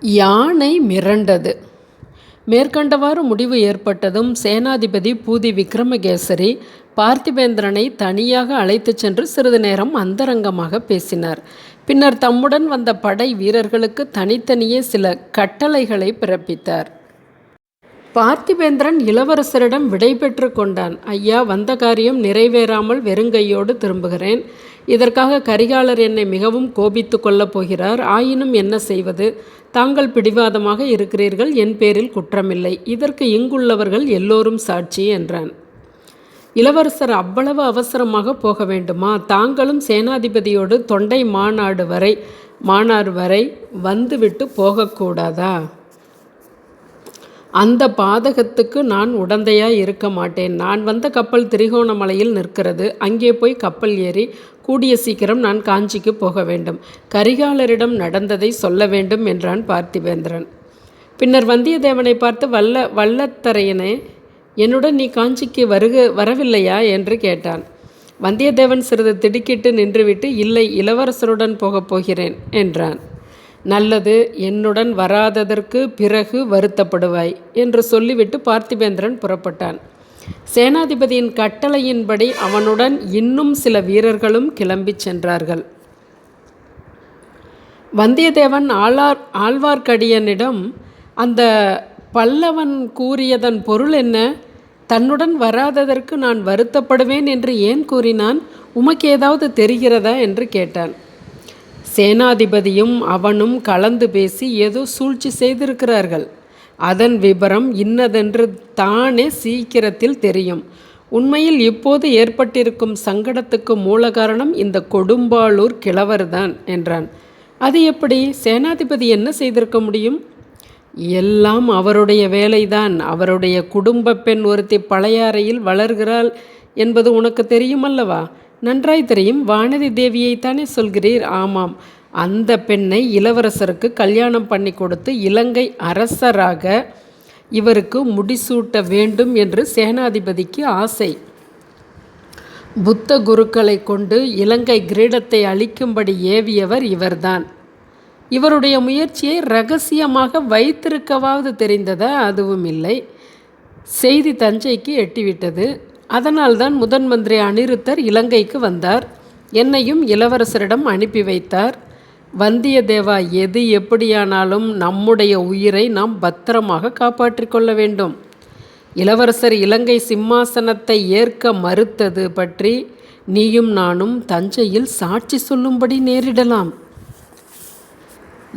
யானை மிரண்டது. மேற்கண்டவாறு முடிவு ஏற்பட்டதும் சேனாதிபதி பூதி விக்ரமகேசரி பார்த்திபேந்திரனை தனியாக அழைத்துச் சென்று சிறிது நேரம் அந்தரங்கமாக பேசினார். பின்னர் தம்முடன் வந்த படை வீரர்களுக்கு தனித்தனியே சில கட்டளைகளை பிறப்பித்தார். பார்த்திபேந்திரன் இளவரசரிடம் விடை பெற்று கொண்டான். ஐயா, வந்த காரியம் நிறைவேறாமல் வெறுங்கையோடு திரும்புகிறேன். இதற்காக கரிகாலர் என்னை மிகவும் கோபித்து கொள்ளப் போகிறார். ஆயினும் என்ன செய்வது? தாங்கள் பிடிவாதமாக இருக்கிறீர்கள். என் பேரில் குற்றமில்லை. இதற்கு இங்குள்ளவர்கள் எல்லோரும் சாட்சி என்றான். இளவரசர் அவ்வளவு அவசரமாக போக வேண்டுமா? தாங்களும் சேனாதிபதியோடு தொண்டை மாநாடு வரை வந்துவிட்டு போகக்கூடாதா? அந்த பாதகத்துக்கு நான் உடந்தையாய் இருக்க மாட்டேன். நான் வந்த கப்பல் திரிகோணமலையில் நிற்கிறது. அங்கே போய் கப்பல் ஏறி கூடிய சீக்கிரம் நான் காஞ்சிக்கு போக வேண்டும். கரிகாலரிடம் நடந்ததை சொல்ல வேண்டும் என்றான் பார்த்திபேந்திரன். பின்னர் வந்தியத்தேவனை பார்த்து, வல்லத்தரையனே, என்னுடன் நீ காஞ்சிக்கு வரவில்லையா என்று கேட்டான். வந்தியத்தேவன் சிறிது திடுக்கிட்டு நின்றுவிட்டு, இல்லை, இளவரசருடன் போகப் போகிறேன் என்றான். நல்லது, என்னுடன் வராததற்கு பிறகு வருத்தப்படுவாய் என்று சொல்லிவிட்டு பார்த்திபேந்திரன் புறப்பட்டான். சேனாதிபதியின் கட்டளையின்படி அவனுடன் இன்னும் சில வீரர்களும் கிளம்பிச் சென்றார்கள். வந்தியத்தேவன் ஆழ்வார்க்கடியானிடம், அந்த பல்லவன் கூறியதன் பொருள் என்ன? தன்னுடன் வராததற்கு நான் வருத்தப்படுவேன் என்று ஏன் கூறினான்? உமக்கு ஏதாவது தெரிகிறதா என்று கேட்டான். சேனாதிபதியும் அவனும் கலந்து பேசி ஏதோ சூழ்ச்சி செய்திருக்கிறார்கள். அதன் விபரம் இன்னதென்று தானே சீக்கிரத்தில் தெரியும். உண்மையில் இப்போது ஏற்பட்டிருக்கும் சங்கடத்துக்கு மூல காரணம் இந்த கொடும்பாளூர் கிழவர்தான் என்றான். அது எப்படி? சேனாதிபதி என்ன செய்திருக்க முடியும்? எல்லாம் அவருடைய வேலைதான். அவருடைய குடும்ப பெண் ஒருத்தி பழையாறையில் வளர்கிறாள் என்பது உனக்கு தெரியுமல்லவா? நன்றாய் தெரியும். வானதி தேவியைத்தானே சொல்கிறீர்? ஆமாம். அந்த பெண்ணை இளவரசருக்கு கல்யாணம் பண்ணி கொடுத்து இலங்கை அரசராக இவருக்கு முடிசூட்ட வேண்டும் என்று சேனாதிபதிக்கு ஆசை. புத்த குருக்களை கொண்டு இலங்கை கிரீடத்தை அளிக்கும்படி ஏவியவர் இவர்தான். இவருடைய முயற்சியை இரகசியமாக வைத்திருக்கவாவது தெரிந்ததா? அதுவும் இல்லை. செய்தி தஞ்சைக்கு எட்டிவிட்டது. அதனால்தான் முதன் மந்திரி அனிருத்தர் இலங்கைக்கு வந்தார். என்னையும் இளவரசரிடம் அனுப்பி வைத்தார். வந்தியத்தேவா, எது எப்படியானாலும் நம்முடைய உயிரை நாம் பத்திரமாக காப்பாற்றிக் கொள்ள வேண்டும். இளவரசர் இலங்கை சிம்மாசனத்தை ஏற்க மறுத்தது பற்றி நீயும் நானும் தஞ்சையில் சாட்சி சொல்லும்படி நேரிடலாம்.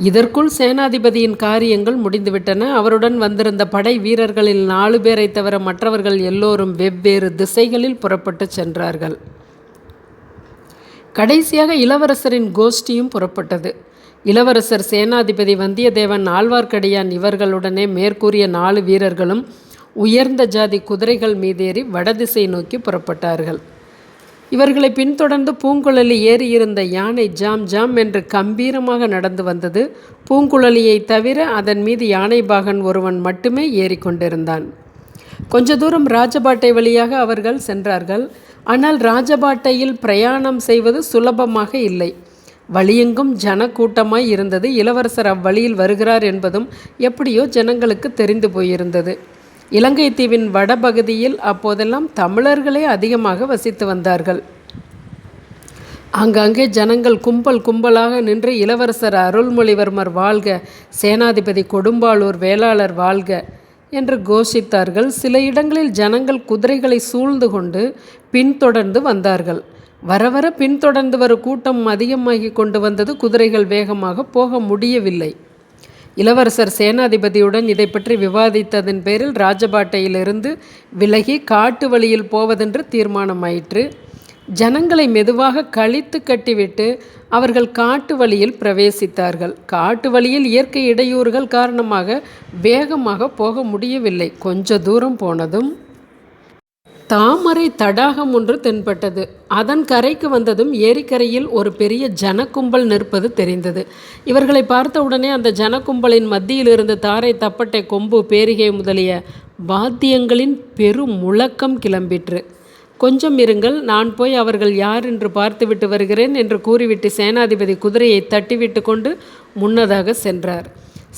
இதற்குள் சேனாதிபதியின் காரியங்கள் முடிந்துவிட்டன. அவருடன் வந்திருந்த படை வீரர்களில் 4 பேரை தவிர மற்றவர்கள் எல்லோரும் வெவ்வேறு திசைகளில் புறப்பட்டு சென்றார்கள். கடைசியாக இளவரசரின் கோஷ்டியும் புறப்பட்டது. இளவரசர், சேனாதிபதி, வந்தியத்தேவன், ஆழ்வார்க்கடியான் இவர்களுடனே மேற்கூறிய 4 வீரர்களும் உயர்ந்த ஜாதி குதிரைகள் மீதேறி வடதிசை நோக்கி புறப்பட்டார்கள். இவர்களை பின்தொடர்ந்து பூங்குழலி ஏறியிருந்த யானை ஜாம் ஜாம் என்று கம்பீரமாக நடந்து வந்தது. பூங்குழலியை தவிர அதன் மீது யானைபாகன் ஒருவன் மட்டுமே ஏறிக்கொண்டிருந்தான். கொஞ்ச தூரம் ராஜபாட்டை வழியாக அவர்கள் சென்றார்கள். ஆனால் ராஜபாட்டையில் பிரயாணம் செய்வது சுலபமாக இல்லை. வழியெங்கும் ஜனக்கூட்டமாய் இருந்தது. இளவரசர் அவ்வழியில் வருகிறார் என்பதும் எப்படியோ ஜனங்களுக்கு தெரிந்து போயிருந்தது. இலங்கை தீவின் வடபகுதியில் அப்போதெல்லாம் தமிழர்களே அதிகமாக வசித்து வந்தார்கள். ஆங்காங்கே ஜனங்கள் கும்பலாக நின்று இளவரசர் அருள்மொழிவர்மர் வாழ்க, சேனாதிபதி கொடும்பாளூர் வேளாளர் வாழ்க என்று கோஷித்தார்கள். சில இடங்களில் ஜனங்கள் குதிரைகளை சூழ்ந்து கொண்டு பின்தொடர்ந்து வந்தார்கள். வர பின்தொடர்ந்து வரும் கூட்டம் அதிகமாகி கொண்டு வந்தது. குதிரைகள் வேகமாக போக முடியவில்லை. இளவரசர் சேனாதிபதியுடன் இதை பற்றி விவாதித்ததன் பேரில் ராஜபாட்டையிலிருந்து விலகி காட்டு வழியில் போவதென்று தீர்மானமாயிற்று. ஜனங்களை மெதுவாக கழித்து கட்டிவிட்டு அவர்கள் காட்டு வழியில் பிரவேசித்தார்கள். காட்டு வழியில் இயற்கை இடையூறுகள் காரணமாக வேகமாக போக முடியவில்லை. கொஞ்ச தூரம் போனதும் தாமரை தடாகம் ஒன்று தென்பட்டது. அதன் கரைக்கு வந்ததும் ஏரிக்கரையில் ஒரு பெரிய ஜனக்கும்பல் நிற்பது தெரிந்தது. இவர்களை பார்த்தவுடனே அந்த ஜனக்கும்பலின் மத்தியில் இருந்து தாரை, தப்பட்டை, கொம்பு, பேரிகை முதலிய வாத்தியங்களின் பெரும் முழக்கம் கிளம்பிற்று. கொஞ்சம் இருங்கள், நான் போய் அவர்கள் யார் என்று பார்த்துவிட்டு வருகிறேன் என்று கூறிவிட்டு சேனாதிபதி குதிரையை தட்டிவிட்டு கொண்டு முன்னதாக சென்றார்.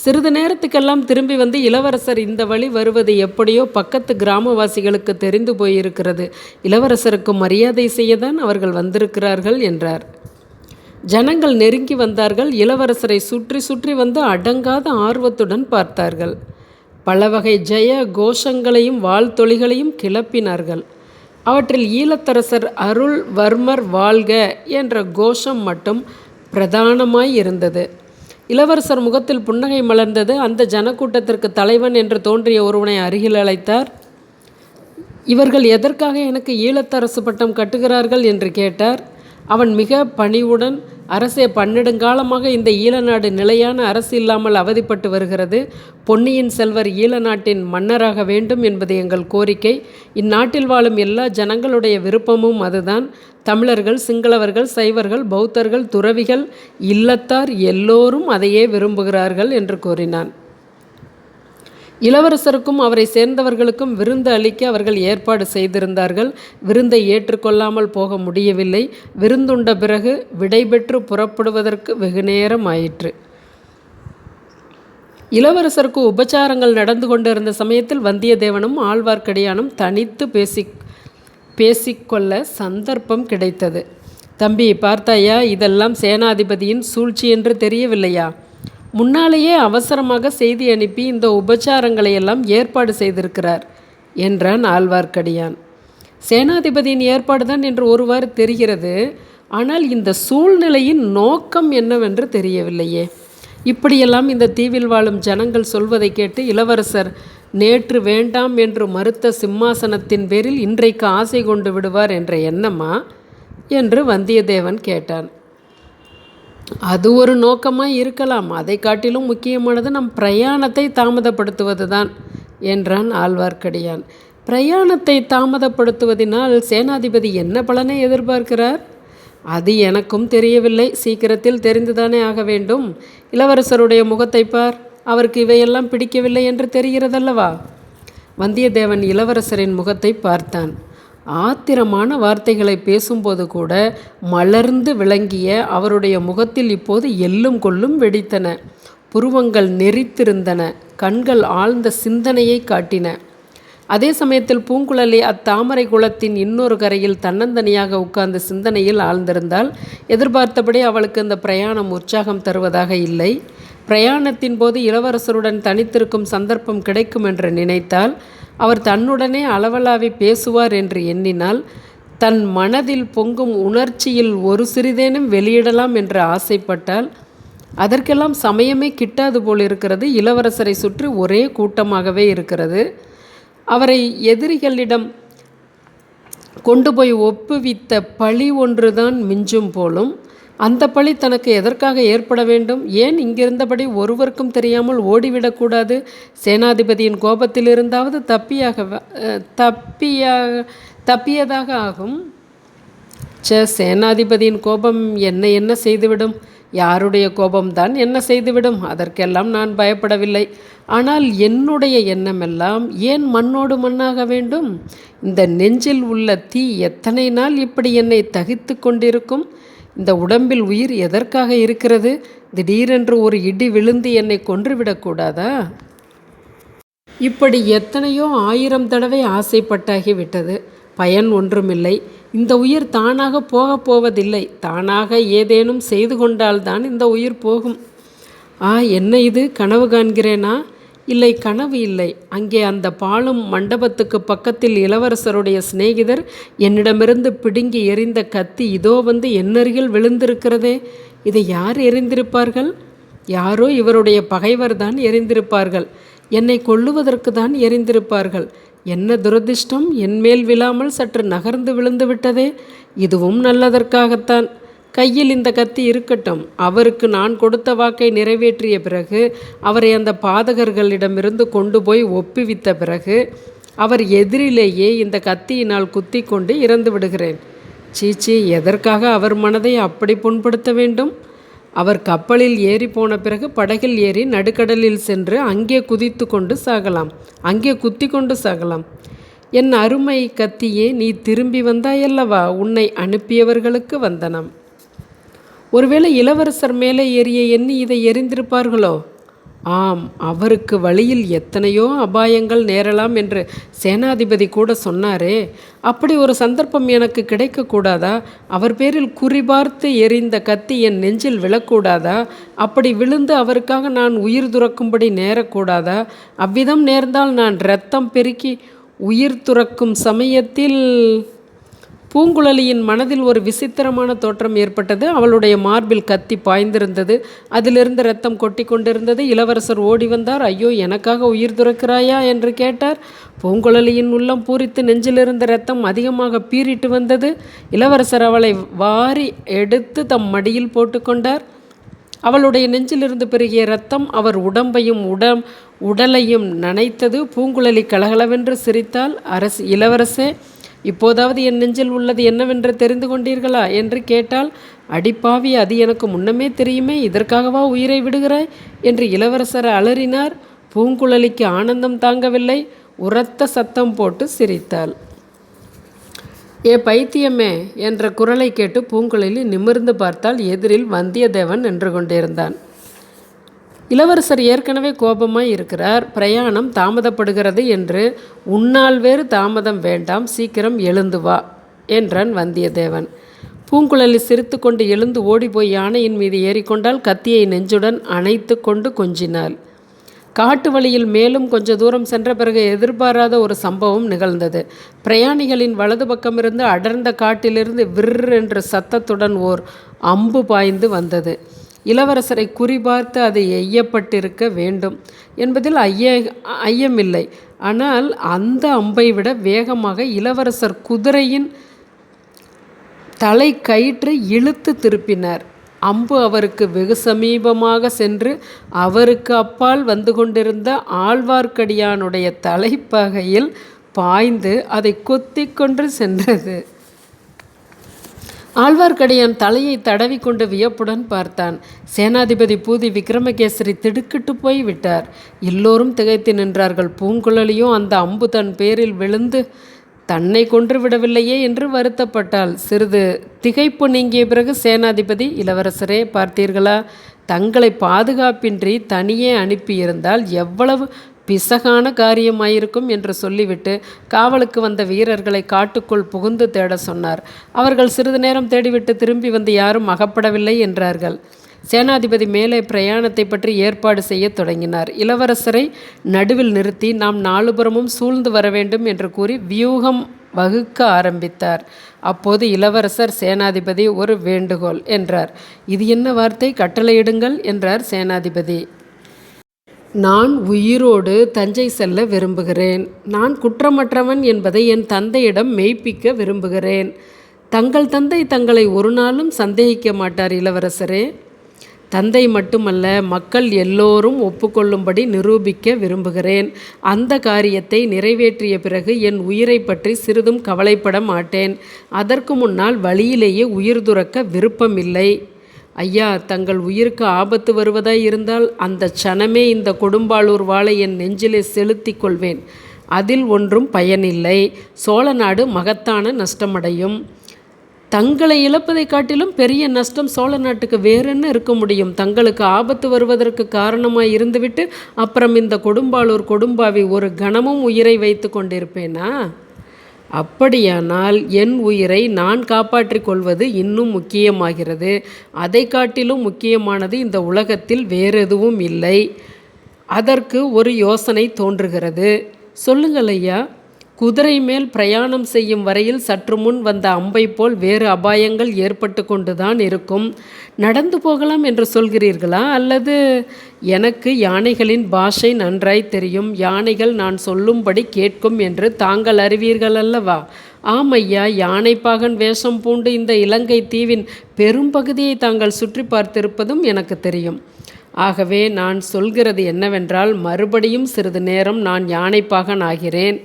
சிறிது நேரத்துக்கெல்லாம் திரும்பி வந்து, இளவரசர் இந்த வழி வருவது எப்படியோ பக்கத்து கிராமவாசிகளுக்கு தெரிந்து போயிருக்கிறது. இளவரசருக்கு மரியாதை செய்யத்தான் அவர்கள் வந்திருக்கிறார்கள் என்றார். ஜனங்கள் நெருங்கி வந்தார்கள். இளவரசரை சுற்றி சுற்றி வந்து அடங்காத ஆர்வத்துடன் பார்த்தார்கள். பல வகை ஜெய கோஷங்களையும் வாழ்த்தொலிகளையும் கிளப்பினார்கள். அவற்றில் ஈழத்தரசர் அருள்வர்மர் வாழ்க என்ற கோஷம் மட்டும் பிரதானமாய் இருந்தது. இளவரசர் முகத்தில் புன்னகை மலர்ந்தது. அந்த ஜனக்கூட்டத்திற்கு தலைவன் என்று தோன்றிய ஒருவனை அருகில் அழைத்தார். இவர்கள் எதற்காக எனக்கு ஈழத்தரசு பட்டம் கட்டுகிறார்கள் என்று கேட்டார். அவன் மிக பணிவுடன், அரசே, பன்னெடுங்காலமாக இந்த ஈழநாடு நிலையான அரசு இல்லாமல் அவதிப்பட்டு வருகிறது. பொன்னியின் செல்வர் ஈழ நாட்டின் மன்னராக வேண்டும் என்பது எங்கள் கோரிக்கை. இந்நாட்டில் வாழும் எல்லா ஜனங்களுடைய விருப்பமும் அதுதான். தமிழர்கள், சிங்களவர்கள், சைவர்கள், பௌத்தர்கள், துறவிகள், இல்லத்தார் எல்லோரும் அதையே விரும்புகிறார்கள் என்று கூறினான். இளவரசருக்கும் அவரை சேர்ந்தவர்களுக்கும் விருந்து அளிக்க அவர்கள் ஏற்பாடு செய்திருந்தார்கள். விருந்தை ஏற்றுக்கொள்ளாமல் போக முடியவில்லை. விருந்துண்ட பிறகு விடைபெற்று புறப்படுவதற்கு வெகுநேரம் ஆயிற்று. இளவரசருக்கு உபச்சாரங்கள் நடந்து கொண்டிருந்த சமயத்தில் வந்தியத்தேவனும் ஆழ்வார்க்கடியானும் தனித்து பேசிக்கொள்ள சந்தர்ப்பம் கிடைத்தது. தம்பி, பார்த்தாயா, இதெல்லாம் சேனாதிபதியின் சூழ்ச்சி என்று தெரியவில்லையா? முன்னாலேயே அவசரமாக செய்தி அனுப்பி இந்த உபச்சாரங்களையெல்லாம் ஏற்பாடு செய்திருக்கிறார் என்றான் ஆழ்வார்க்கடியான். சேனாதிபதியின் ஏற்பாடுதான் என்று ஒருவாறு தெரிகிறது. ஆனால் இந்த சூழ்நிலையின் நோக்கம் என்னவென்று தெரியவில்லையே. இப்படியெல்லாம் இந்த தீவில் வாழும் ஜனங்கள் சொல்வதை கேட்டு இளவரசர் நேற்று வேண்டாம் என்று மறுத்த சிம்மாசனத்தின் பேரில் இன்றைக்கு ஆசை கொண்டு விடுவார் என்ற எண்ணமா என்று வந்தியத்தேவன் கேட்டான். அது ஒரு நோக்கமாக இருக்கலாம். அதை காட்டிலும் முக்கியமானது நம் பிரயாணத்தை தாமதப்படுத்துவது தான் என்றான் ஆழ்வார்க்கடியான். பிரயாணத்தை தாமதப்படுத்துவதனால் சேனாதிபதி என்ன பலனை எதிர்பார்க்கிறார்? அது எனக்கும் தெரியவில்லை. சீக்கிரத்தில் தெரிந்துதானே ஆக வேண்டும். இளவரசருடைய முகத்தை பார். அவருக்கு இவையெல்லாம் பிடிக்கவில்லை என்று தெரிகிறதல்லவா? வந்தியத்தேவன் இளவரசரின் முகத்தை பார்த்தான். ஆத்திரமான வார்த்தைகளை பேசும்போது கூட மலர்ந்து விளங்கிய அவருடைய முகத்தில் இப்போது எள்ளும் கொள்ளும் வெடித்தன. புருவங்கள் நெறித்திருந்தன. கண்கள் ஆழ்ந்த சிந்தனையை காட்டின. அதே சமயத்தில் பூங்குழலி அத்தாமரை குளத்தின் இன்னொரு கரையில் தன்னந்தனியாக உட்கார்ந்து சிந்தனையில் ஆழ்ந்திருந்தால் எதிர்பார்த்தபடி அவளுக்கு அந்த பிரயாணம் உற்சாகம் தருவதாக இல்லை. பிரயாணத்தின் போது இளவரசருடன் தனித்திருக்கும் சந்தர்ப்பம் கிடைக்கும் என்று நினைத்தால், அவர் தன்னுடனே அளவலாவி பேசுவார் என்று எண்ணினால், தன் மனதில் பொங்கும் உணர்ச்சியில் ஒரு சிறிதேனும் வெளியிடலாம் என்று ஆசைப்பட்டால், அதற்கெல்லாம் சமயமே கிட்டாது போல் இருக்கிறது. இளவரசரை சுற்றி ஒரே கூட்டமாகவே இருக்கிறது. அவரை எதிரிகளிடம் கொண்டு போய் ஒப்புவித்த பழி ஒன்றுதான் மிஞ்சும் போலும். அந்த பழி தனக்கு எதற்காக ஏற்பட வேண்டும்? ஏன் இங்கிருந்தபடி ஒருவருக்கும் தெரியாமல் ஓடிவிடக்கூடாது? சேனாதிபதியின் கோபத்தில் இருந்தாவது தப்பியதாக ஆகும். சேனாதிபதியின் கோபம் என்ன செய்துவிடும்? யாருடைய கோபம்தான் என்ன செய்துவிடும்? அதற்கெல்லாம் நான் பயப்படவில்லை. ஆனால் என்னுடைய எண்ணமெல்லாம் ஏன் மண்ணோடு மண்ணாக வேண்டும்? இந்த நெஞ்சில் உள்ள தீ எத்தனை நாள் இப்படி என்னை தகித்து கொண்டிருக்கும்? இந்த உடம்பில் உயிர் எதற்காக இருக்கிறது? திடீரென்று ஒரு இடி விழுந்து என்னை கொன்றுவிடக்கூடாதா? இப்படி எத்தனையோ 1000 தடவை ஆசைப்பட்டாகிவிட்டது. பயன் ஒன்றுமில்லை. இந்த உயிர் தானாக போகப் போவதில்லை. தானாக ஏதேனும் செய்து கொண்டால்தான் இந்த உயிர் போகும். என்ன இது? கனவு காண்கிறேனா? இல்லை, கனவு இல்லை. அங்கே அந்த பாழும் மண்டபத்துக்கு பக்கத்தில் இளவரசருடைய சிநேகிதர் என்னிடமிருந்து பிடுங்கி எறிந்த கத்தி இதோ வந்து என்னருகில் விழுந்திருக்கிறதே. இதை யார் எறிந்திருப்பார்கள்? யாரோ இவருடைய பகைவர்தான் எறிந்திருப்பார்கள். என்னை கொல்லுவதற்கு தான் எறிந்திருப்பார்கள். என்ன துரதிர்ஷ்டம்! என்மேல் விழாமல் சற்று நகர்ந்து விழுந்து விட்டதே. இதுவும் நல்லதற்காகத்தான். கையில் இந்த கத்தி இருக்கட்டும். அவருக்கு நான் கொடுத்த வாக்கை நிறைவேற்றிய பிறகு, அவரை அந்த பாதகர்களிடமிருந்து கொண்டு போய் ஒப்புவித்த பிறகு, அவர் எதிரிலேயே இந்த கத்தியினால் குத்தி கொண்டு இறந்து விடுகிறேன். சீச்சி, எதற்காக அவர் மனதை அப்படி புண்படுத்த வேண்டும்? அவர் கப்பலில் ஏறி போன பிறகு படகில் ஏறி நடுக்கடலில் சென்று அங்கே குதித்து கொண்டு சாகலாம், அங்கே குத்தி கொண்டு சாகலாம். என் அருமை கத்தியே, நீ திரும்பி வந்தாயல்லவா? உன்னை அனுப்பியவர்களுக்கு வந்தனம். ஒருவேளை இளவரசர் மேலே ஏறிய எண்ணி இதை எறிந்திருப்பார்களோ? ஆம், அவருக்கு வழியில் எத்தனையோ அபாயங்கள் நேரலாம் என்று சேனாதிபதி கூட சொன்னாரே. அப்படி ஒரு சந்தர்ப்பம் எனக்கு கிடைக்கக்கூடாதா? அவர் பேரில் குறிபார்த்து எறிந்த கத்தி என் நெஞ்சில் விழக்கூடாதா? அப்படி விழுந்து அவருக்காக நான் உயிர் துறக்கும்படி நேரக்கூடாதா? அவ்விதம் நேர்ந்தால் நான் இரத்தம் பெருக்கி உயிர் துறக்கும் சமயத்தில் பூங்குழலியின் மனதில் ஒரு விசித்திரமான தோற்றம் ஏற்பட்டது. அவளுடைய மார்பில் கத்தி பாய்ந்திருந்தது. அதிலிருந்து இரத்தம் கொட்டி கொண்டிருந்தது. இளவரசர் ஓடி வந்தார். ஐயோ, எனக்காக உயிர் துறக்கிறாயா என்று கேட்டார். பூங்குழலியின் உள்ளம் பூரித்து நெஞ்சிலிருந்த இரத்தம் அதிகமாக பீறிட்டு வந்தது. இளவரசர் அவளை வாரி எடுத்து தம் மடியில் போட்டுக்கொண்டார். அவளுடைய நெஞ்சிலிருந்து பெருகிய இரத்தம் அவர் உடம்பையும் உடலையும் நனைத்தது. பூங்குழலி கலகலவென்று சிரித்தாள். இளவரசே, இப்போதாவது என் நெஞ்சில் உள்ளது என்னவென்று தெரிந்து கொண்டீர்களா என்று கேட்டால், அடிப்பாவி, அது எனக்கு முன்னமே தெரியுமே, இதற்காகவா உயிரை விடுகிறாய் என்று இளவரசர் அலறினார். பூங்குழலிக்கு ஆனந்தம் தாங்கவில்லை. உரத்த சத்தம் போட்டு சிரித்தாள். ஏ பைத்தியமே என்ற குரலை கேட்டு பூங்குழலி நிமிர்ந்து பார்த்தால் எதிரில் வந்தியத்தேவன் நின்று கொண்டிருந்தான். இளவரசர் ஏற்கனவே கோபமாய் இருக்கிறார். பிரயாணம் தாமதப்படுகிறது என்று. உன்னால் வேறு தாமதம் வேண்டாம், சீக்கிரம் எழுந்து வா என்றான் வந்தியத்தேவன். பூங்குழலி சிரித்து கொண்டு எழுந்து ஓடிப்போய் யானையின் மீது ஏறிக்கொண்டால் கத்தியை நெஞ்சுடன் அணைத்து கொண்டு கொஞ்சினாள். காட்டு வழியில் மேலும் கொஞ்ச தூரம் சென்ற பிறகு எதிர்பாராத ஒரு சம்பவம் நிகழ்ந்தது. பிரயாணிகளின் வலது பக்கமிருந்து அடர்ந்த காட்டிலிருந்து விர் என்ற சத்தத்துடன் ஓர் அம்பு பாய்ந்து வந்தது. இளவரசரை குறிபார்த்து அது எய்யப்பட்டிருக்க வேண்டும் என்பதில் ஐயமில்லை. ஆனால் அந்த அம்பை விட வேகமாக இளவரசர் குதிரையின் தலை கயிற்று இழுத்து திருப்பினார். அம்பு அவருக்கு வெகு சமீபமாக சென்று அவருக்கு அப்பால் வந்து கொண்டிருந்த ஆழ்வார்க்கடியானுடைய தலைப்பகையில் பாய்ந்து அதை கொத்தி கொண்டு சென்றது. ஆழ்வார்க்கடியான் தலையை தடவி கொண்டு வியப்புடன் பார்த்தான். சேனாதிபதி பூதி விக்ரமகேசரி திடுக்கிட்டு போய் விட்டார். எல்லோரும் திகைத்து நின்றார்கள். பூங்குழலியோ அந்த அம்பு தன் பேரில் விழுந்து தன்னை கொன்று விடவில்லையே என்று வருத்தப்பட்டாள். சிறிது திகைப்பு நீங்கிய பிறகு சேனாதிபதி, இளவரசரே, பார்த்தீர்களா, தங்களை பாதுகாப்பின்றி தனியே அனுப்பியிருந்தால் எவ்வளவு பிசகான காரியமாயிருக்கும் என்று சொல்லிவிட்டு காவலுக்கு வந்த வீரர்களை காட்டுக்குள் புகுந்து தேட சொன்னார். அவர்கள் சிறிது நேரம் தேடிவிட்டு திரும்பி வந்து யாரும் அகப்படவில்லை என்றார்கள். சேனாதிபதி மேலே பிரயாணத்தை பற்றி ஏற்பாடு செய்ய தொடங்கினார். இளவரசரை நடுவில் நிறுத்தி நாம் நாலுபுறமும் சூழ்ந்து வர வேண்டும் என்று கூறி வியூகம் வகுக்க ஆரம்பித்தார். அப்போது இளவரசர், சேனாதிபதி, ஒரு வேண்டுகோள் என்றார். இது என்ன வார்த்தை? கட்டளையிடுங்கள் என்றார் சேனாதிபதி. நான் உயிரோடு தஞ்சை செல்ல விரும்புகிறேன். நான் குற்றமற்றவன் என்பதை என் தந்தையிடம் மெய்ப்பிக்க விரும்புகிறேன். தங்கள் தந்தை தங்களை ஒரு நாளும் சந்தேகிக்க மாட்டார் இளவரசரே. தந்தை மட்டுமல்ல, மக்கள் எல்லோரும் ஒப்புக்கொள்ளும்படி நிரூபிக்க விரும்புகிறேன். அந்த காரியத்தை நிறைவேற்றிய பிறகு என் உயிரை பற்றி சிறிதும் கவலைப்பட மாட்டேன். அதற்கு முன்னால் வழியிலேயே உயிர் துறக்க விருப்பமில்லை. ஐயா, தங்கள் உயிருக்கு ஆபத்து வருவதாய் இருந்தால் அந்த சனமே இந்த கொடும்பாளூர் வாளை என் நெஞ்சிலே செலுத்தி கொள்வேன். அதில் ஒன்றும் பயனில்லை. சோழ நாடு மகத்தான நஷ்டமடையும். தங்களை இழப்பதை காட்டிலும் பெரிய நஷ்டம் சோழ நாட்டுக்கு வேறென்ன இருக்க முடியும்? தங்களுக்கு ஆபத்து வருவதற்கு காரணமாய் இருந்துவிட்டு அப்புறம் இந்த கொடும்பாளூர் கொடும்பாவி ஒரு கணமும் உயிரை வைத்து கொண்டிருப்பேனா? அப்படியானால் என் உயிரை நான் காப்பாற்றிக் கொள்வது இன்னும் முக்கியமாகிறது. அதை காட்டிலும் முக்கியமானது இந்த உலகத்தில் வேறெதுவும் இல்லை. அதற்கு ஒரு யோசனை தோன்றுகிறது. சொல்லுங்கள் ஐயா. குதிரை மேல் பிரயாணம் செய்யும் வரையில் சற்று முன் வந்த அம்பை போல் வேறு அபாயங்கள் ஏற்பட்டு கொண்டுதான் இருக்கும். நடந்து போகலாம் என்று சொல்கிறீர்களா? அல்லது? எனக்கு யானைகளின் பாஷை நன்றாய் தெரியும். யானைகள் நான் சொல்லும்படி கேட்கும் என்று தாங்கள் அறிவீர்கள் அல்லவா? ஆமையா, யானைப்பாகன் வேஷம் பூண்டு இந்த இலங்கை தீவின் பெரும்பகுதியை தாங்கள் சுற்றி பார்த்திருப்பதும் எனக்கு தெரியும். ஆகவே நான் சொல்கிறது என்னவென்றால், மறுபடியும் சிறிது நேரம் நான் யானைப்பாகன் ஆகிறேன்.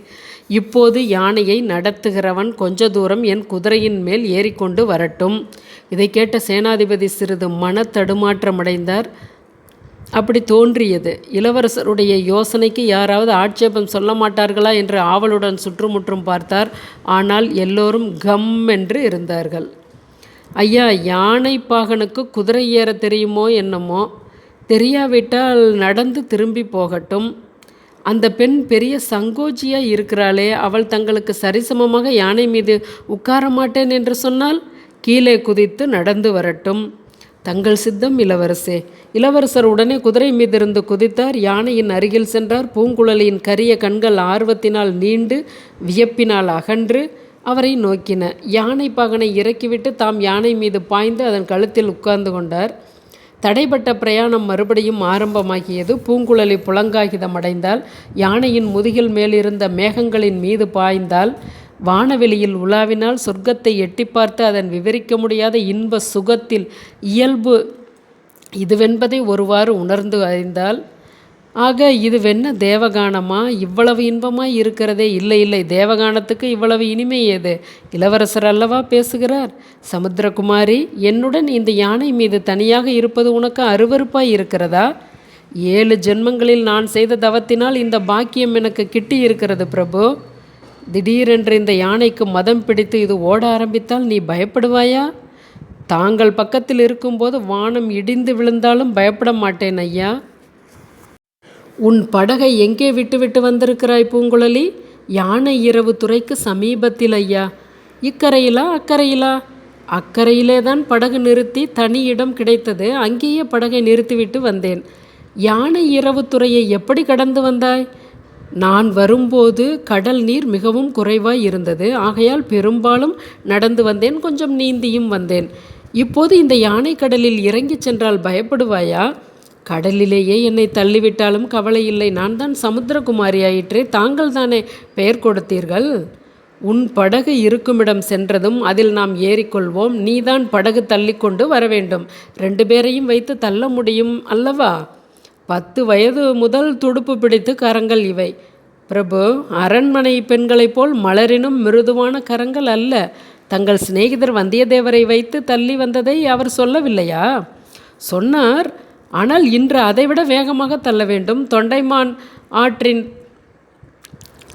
இப்போது யானையை நடத்துகிறவன் கொஞ்ச தூரம் என் குதிரையின் மேல் ஏறிக்கொண்டு வரட்டும். இதை கேட்ட சேனாதிபதி சிறிது மன தடுமாற்றமடைந்தார். அப்படி தோன்றியது. இளவரசருடைய யோசனைக்கு யாராவது ஆட்சேபம் சொல்ல மாட்டார்களா என்று ஆவலுடன் சுற்றுமுற்றும் பார்த்தார். ஆனால் எல்லோரும் கம் என்று இருந்தார்கள். ஐயா, யானை பாகனுக்கு குதிரை ஏற தெரியுமோ என்னமோ? தெரியாவிட்டால் நடந்து திரும்பி போகட்டும். அந்த பெண் பெரிய சங்கோஜியாக இருக்கிறாளே, அவள் தங்களுக்கு சரிசமமாக யானை மீது உட்கார மாட்டேன் என்று சொன்னால் கீழே குதித்து நடந்து வரட்டும். தங்கள் சித்தம் இளவரசே. இளவரசர் உடனே குதிரை மீதிருந்து குதித்தார். யானையின் அருகில் சென்றார். பூங்குழலியின் கரிய கண்கள் ஆர்வத்தினால் நீண்டு வியப்பினால் அகன்று அவரை நோக்கின. யானை பாகனை இறக்கிவிட்டு தாம் யானை மீது பாய்ந்து அதன் கழுத்தில் உட்கார்ந்து கொண்டார். தடைப்பட்ட பிரயாணம் மறுபடியும் ஆரம்பமாகியது. பூங்குழலி புலங்காகிதமடைந்தால், யானையின் முதுகில் மேலிருந்த மேகங்களின் மீது பாய்ந்தால், வானவெளியில் உலாவினால், சொர்க்கத்தை எட்டி பார்த்து அதன் விவரிக்க முடியாத இன்ப சுகத்தில் இயல்பு இதுவென்பதை ஒருவாறு உணர்ந்து அறிந்தால், ஆக இதுவென்ன தேவகானமா? இவ்வளவு இன்பமாய் இருக்கிறதே! இல்லை இல்லை, தேவகானத்துக்கு இவ்வளவு இனிமை ஏது? இளவரசர் அல்லவா பேசுகிறார். சமுத்திரகுமாரி, என்னுடன் இந்த யானை மீது தனியாக இருப்பது உனக்கு அருவருப்பாய் இருக்கிறதா? 7 ஜென்மங்களில் நான் செய்த தவத்தினால் இந்த பாக்கியம் எனக்கு கிட்டி இருக்கிறது பிரபு. திடீரென்று இந்த யானைக்கு மதம் பிடித்து இது ஓட ஆரம்பித்தால் நீ பயப்படுவாயா? தாங்கள் பக்கத்தில் இருக்கும்போது வானம் இடிந்து விழுந்தாலும் பயப்பட மாட்டேன் ஐயா. உன் படகை எங்கே விட்டுவிட்டு வந்திருக்கிறாய் பூங்குழலி? யானை இரவு துறைக்கு சமீபத்தில் ஐயா. இக்கரையிலா அக்கறையிலா? அக்கறையிலே தான் படகு நிறுத்தி தனி இடம் கிடைத்தது. அங்கேயே படகை நிறுத்திவிட்டு வந்தேன். யானை இரவு துறையை எப்படி கடந்து வந்தாய்? நான் வரும்போது கடல் நீர் மிகவும் குறைவாய் இருந்தது. ஆகையால் பெரும்பாலும் நடந்து வந்தேன். கொஞ்சம் நீந்தியும் வந்தேன். இப்போது இந்த யானை கடலில் இறங்கிச் சென்றால் பயப்படுவாயா? கடலிலேயே என்னை தள்ளிவிட்டாலும் கவலை இல்லை. நான் தான் சமுத்திரகுமாரி ஆயிற்றே. தாங்கள் தானே பெயர் கொடுத்தீர்கள். உன் படகு இருக்குமிடம் சென்றதும் அதில் நாம் ஏறிக்கொள்வோம். நீதான் படகு தள்ளிக்கொண்டு வர வேண்டும். 2 பேரையும் வைத்து தள்ள முடியும் அல்லவா? 10 வயது முதல் துடுப்பு பிடித்து கரங்கள் இவை. பிரபு, அரண்மனை பெண்களைப் போல் மலரினும் மிருதுவான கரங்கள் அல்ல. தங்கள் சிநேகிதர் வந்தியத்தேவரை வைத்து தள்ளி வந்ததை அவர் சொல்லவில்லையா? சொன்னார். ஆனால் இன்று அதைவிட வேகமாக தள்ள வேண்டும்.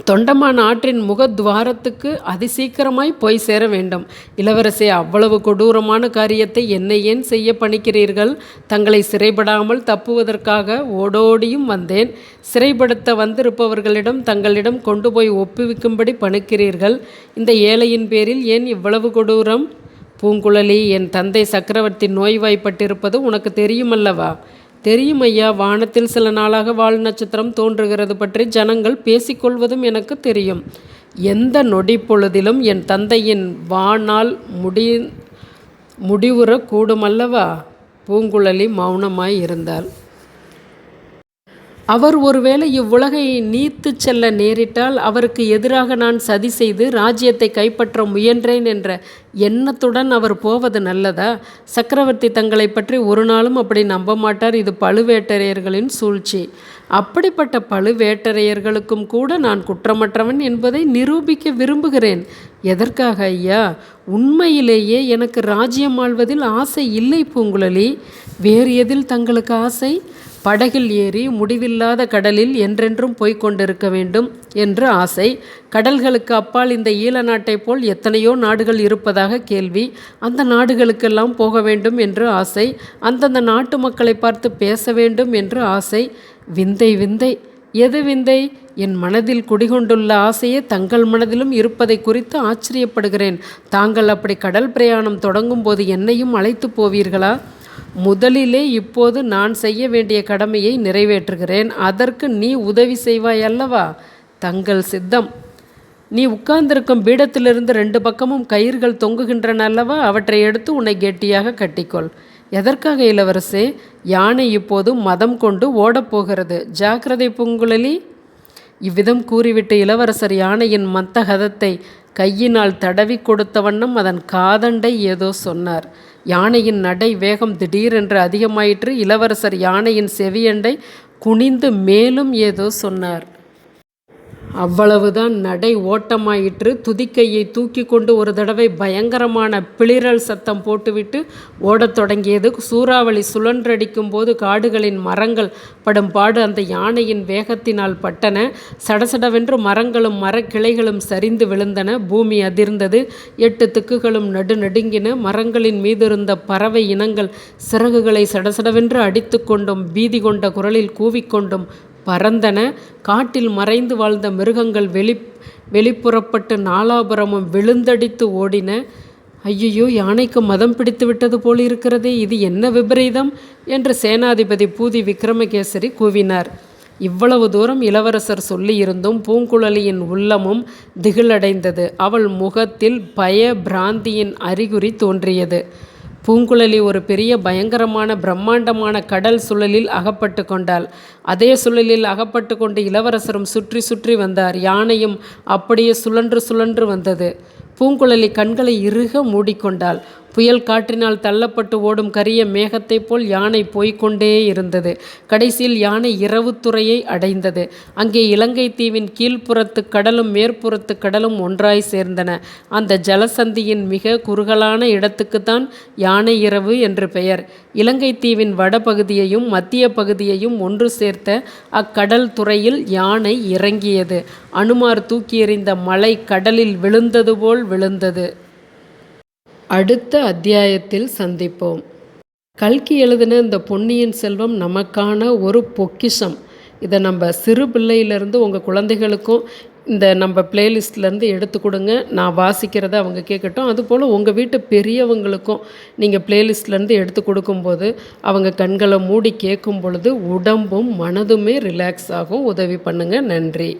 தொண்டமான் ஆற்றின் முகத்வாரத்துக்கு அதிசீக்கிரமாய் போய் சேர வேண்டும். இளவரசே, அவ்வளவு கொடூரமான காரியத்தை என்னை ஏன் செய்ய பணிக்கிறீர்கள்? தங்களை சிறைப்படாமல் தப்புவதற்காக ஓடோடியும் வந்தேன். சிறைப்படுத்த வந்திருப்பவர்களிடம் தங்களிடம் கொண்டு போய் ஒப்புவிக்கும்படி பணிக்கிறீர்கள். இந்த ஏழையின் பேரில் ஏன் இவ்வளவு கொடூரம்? பூங்குழலி, என் தந்தை சக்கரவர்த்தி நோய்வாய்ப்பட்டிருப்பது உனக்கு தெரியுமல்லவா? தெரியும் ஐயா. வானத்தில் சில நாளாக வால் நட்சத்திரம் தோன்றுகிறது பற்றி ஜனங்கள் பேசிக்கொள்வதும் எனக்கு தெரியும். எந்த நொடி பொழுதிலும் என் தந்தையின் வானால் முடிவுறக் கூடுமல்லவா? பூங்குழலி மௌனமாய் இருந்தாள். அவர் ஒருவேளை இவ்வுலகை நீத்து செல்ல நேரிட்டால் அவருக்கு எதிராக நான் சதி செய்து ராஜ்யத்தை கைப்பற்ற முயன்றேன் என்ற எண்ணத்துடன் அவர் போவது நல்லதா? சக்கரவர்த்தி தங்களை பற்றி ஒரு நாளும் அப்படி நம்ப மாட்டார். இது பழுவேட்டரையர்களின் சூழ்ச்சி. அப்படிப்பட்ட பழுவேட்டரையர்களுக்கும் கூட நான் குற்றமற்றவன் என்பதை நிரூபிக்க விரும்புகிறேன். எதற்காக ஐயா? உண்மையிலேயே எனக்கு ராஜ்யம் ஆள்வதில் ஆசை இல்லை பூங்குழலி. வேறு எதில் தங்களுக்கு ஆசை? படகில் ஏறி முடிவில்லாத கடலில் என்றென்றும் போய்கொண்டிருக்க வேண்டும் என்று ஆசை. கடல்களுக்கு அப்பால் இந்த ஈழ நாட்டைப் போல் எத்தனையோ நாடுகள் இருப்பதாக கேள்வி. அந்த நாடுகளுக்கெல்லாம் போக வேண்டும் என்று ஆசை. அந்தந்த நாட்டு மக்களை பார்த்து பேச வேண்டும் என்று ஆசை. விந்தை விந்தை! எது விந்தை? என் மனதில் குடிகொண்டுள்ள ஆசையே தங்கள் மனதிலும் இருப்பதை குறித்து ஆச்சரியப்படுகிறேன். தாங்கள் அப்படி கடல் பிரயாணம் தொடங்கும் போது என்னையும் அழைத்து போவீர்களா? முதலிலே இப்போது நான் செய்ய வேண்டிய கடமையை நிறைவேற்றுகிறேன். அதற்கு நீ உதவி செய்வாய் அல்லவா? தங்கள் சித்தம். நீ உட்கார்ந்திருக்கும் பீடத்திலிருந்து 2 பக்கமும் கயிறுகள் தொங்குகின்றன அல்லவா? அவற்றை எடுத்து உன்னை கெட்டியாக கட்டிக்கொள். எதற்காக இளவரசே? யானை இப்போது மதம் கொண்டு ஓடப்போகிறது. ஜாக்கிரதை பூங்குழலி. இவ்விதம் கூறிவிட்டு இளவரசர் யானையின் மத்தகதத்தை கையினால் தடவி கொடுத்த வண்ணம் அதன் காதண்டை ஏதோ சொன்னார். யானையின் நடை வேகம் திடீரென்று அதிகமாயிற்று. இளவரசர் யானையின் செவியண்டை குனிந்து மேலும் ஏதோ சொன்னார். அவ்வளவுதான், நடை ஓட்டமாயிற்று. துதிக்கையை தூக்கி கொண்டு ஒரு தடவை பயங்கரமான பிளிரல் சத்தம் போட்டுவிட்டு ஓடத் தொடங்கியது. சூறாவளி சுழன்றடிக்கும் போது காடுகளின் மரங்கள் படும் பாடு அந்த யானையின் வேகத்தினால் பட்டன. சடசடவென்று மரங்களும் மரக்கிளைகளும் சரிந்து விழுந்தன. பூமி அதிர்ந்தது. 8 திக்குகளும் நடுநடுங்கின. மரங்களின் மீதிருந்த பறவை இனங்கள் சிறகுகளை சடசடவென்று அடித்து கொண்டும் பீதி கொண்ட குரலில் கூவிக்கொண்டும் பறந்தன. காட்டில் மறைந்து வாழ்ந்த மிருகங்கள் வெளிப்புறப்பட்டு நாலாபுரமும் விழுந்தடித்து ஓடின. ஐயையோ, யானைக்கு மதம் பிடித்து விட்டது போலிருக்கிறதே, இது என்ன விபரீதம் என்று சேனாதிபதி பூதி விக்ரமகேசரி கூவினார். இவ்வளவு தூரம் இளவரசர் சொல்லியிருந்தும் பூங்குழலியின் உள்ளமும் திகிலடைந்தது. அவள் முகத்தில் பய பிராந்தியின் அறிகுறி தோன்றியது. பூங்குழலி ஒரு பெரிய பயங்கரமான பிரம்மாண்டமான கடல் சுழலில் அகப்பட்டு கொண்டாள். அதே சுழலில் அகப்பட்டு கொண்டு இளவரசரும் சுற்றி சுற்றி வந்தார். யானையும் அப்படியே சுழன்று சுழன்று வந்தது. பூங்குழலி கண்களை இறுக மூடிக்கொண்டாள். புயல் காற்றினால் தள்ளப்பட்டு ஓடும் கரிய மேகத்தைப் போல் யானை போய்கொண்டே இருந்தது. கடைசியில் யானை இரவுத்துறையை அடைந்தது. அங்கே இலங்கை தீவின் கீழ்ப்புறத்து கடலும் மேற்புறத்து கடலும் ஒன்றாய் சேர்ந்தன. அந்த ஜலசந்தியின் மிக குறுகலான இடத்துக்குத்தான் யானை இரவு என்று பெயர். இலங்கை தீவின் வடபகுதியையும் மத்திய பகுதியையும் ஒன்று சேர்த்த அக்கடல் துறையில் யானை இறங்கியது. அனுமார் தூக்கி எறிந்த மலை கடலில் விழுந்தது போல் விழுந்தது. அடுத்த அத்தியாயத்தில் சந்திப்போம். கல்கி எழுதின இந்த பொன்னியின் செல்வம் நமக்கான ஒரு பொக்கிஷம். இதை நம்ம சிறு பிள்ளையிலேருந்து உங்கள் குழந்தைகளுக்கும் இந்த நம்ம பிளேலிஸ்ட்லேருந்து எடுத்து கொடுங்க. நான் வாசிக்கிறத அவங்க கேட்கட்டும். அதுபோல் உங்கள் வீட்டு பெரியவங்களுக்கும் நீங்கள் பிளேலிஸ்ட்லேருந்து எடுத்து கொடுக்கும்போது அவங்க கண்களை மூடி கேட்கும் பொழுது உடம்பும் மனதுமே ரிலாக்ஸ் ஆகும். உதவி பண்ணுங்கள். நன்றி.